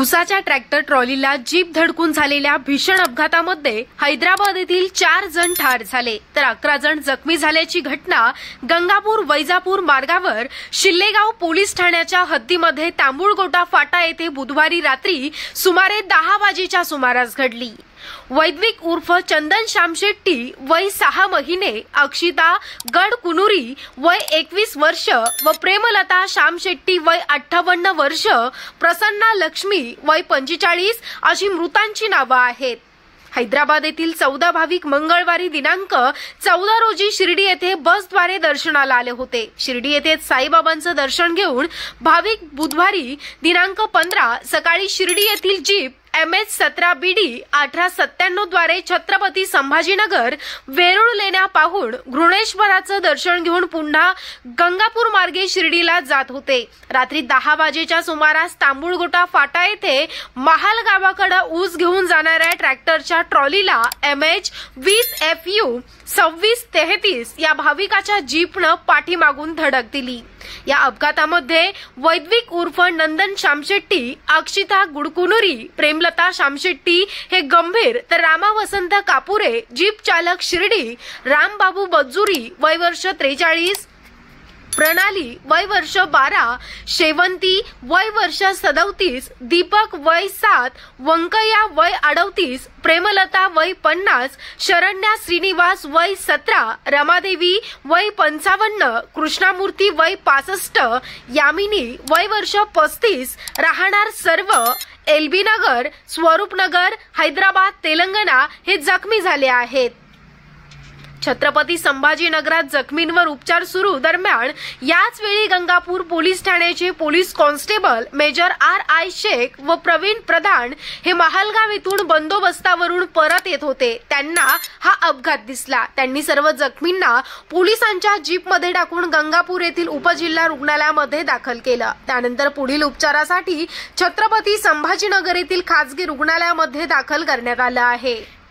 ऊसाच्या tractor ट्रॉलीला jeep धडकून झालेल्या भीषण अपघातामध्ये हैदराबाद येथील 4 जण ठार झाले तर 11 जण जखमी झाल्याची घटना गंगापूर-वैजापूर मार्गावर शिल्लेगाव पोलीस ठाण्याच्या हद्दीमध्ये तांबुळगोटा फाटा येथे बुधवारी रात्री सुमारे 10 वाजेच्या सुमारास घडली। वैद्विक उर्फ चंदन श्यामशेट्टी वय 6 महिने, अक्षिता गडकुनुरी वय 21 वर्ष व प्रेमलता श्यामशेट्टी वय 58 वर्ष, प्रसन्ना लक्ष्मी वय 45 अशी मृतांची नावे आहेत। हैदराबाद येथील 14 भाविक मंगळवारी दिनांक 14 रोजी शिर्डी येथे बसद्वारे दर्शनाला आले होते। शिर्डी येथे साईबाबांचं दर्शन घेऊन भाविक बुधवारी दिनांक 15 सकाळी शिर्डी येथील जीप MH17BD 1897 द्वारे छत्रपती संभाजीनगर वेरूळ लेण्या पाहून घृणेश्वराचं दर्शन घेऊन पुन्हा गंगापूर मार्गे शिर्डीला जात होते। रात्री 10 वाजेच्या सुमारास तांबुळगोटा फाटा येथे महाल गावाकडे ऊस घेऊन जाणाऱ्या ट्रॅक्टरच्या ट्रॉलीला MH20FU 2633 या भाविकाच्या जीपनं पाठीमागून धडक दिली। या अपघातामध्ये वैद्विक उर्फ नंदन श्यामशेट्टी, अक्षिता गुडकुनुरी, प्रेमलता श्यामशेट्टी हे गंभीर तर रामा वसंत कापुरे जीप चालक शिर्डी, रामबाबू बज्जुरी वय वर्ष 43, प्रणाली वय वर्ष 12, शेवंती वय वर्ष 37, दीपक वय 7, वंकय्या वय 38, प्रेमलता वय 50, शरण्या श्रीनिवास वय 17, रमादेवी वय 55, कृष्णामूर्ती वय 65, यामिनी वय वर्ष 35 राहणार सर्व LB नगर, स्वरूपनगर, हैदराबाद, तेलंगणा हे जखमी झाले आहेत। छत्रपती संभाजीनगरात जखमींवर उपचार सुरू दरम्यान याच वेळी गंगापूर पोलीस ठाण्याचे police constable major RI Shaikh व प्रवीण प्रधान हे महालगाव येथून बंदोबस्तावरून परत येत होते। त्यांना हा अपघात दिसला। त्यांनी सर्व जखमींना पोलिसांच्या जीपमध्ये टाकून गंगापूर येथील उपजिल्हा रुग्णालयामध्ये दाखल केलं। त्यानंतर पुढील उपचारासाठी छत्रपती संभाजीनगर येथील खासगी रुग्णालयामध्ये दाखल करण्यात आलं आहे।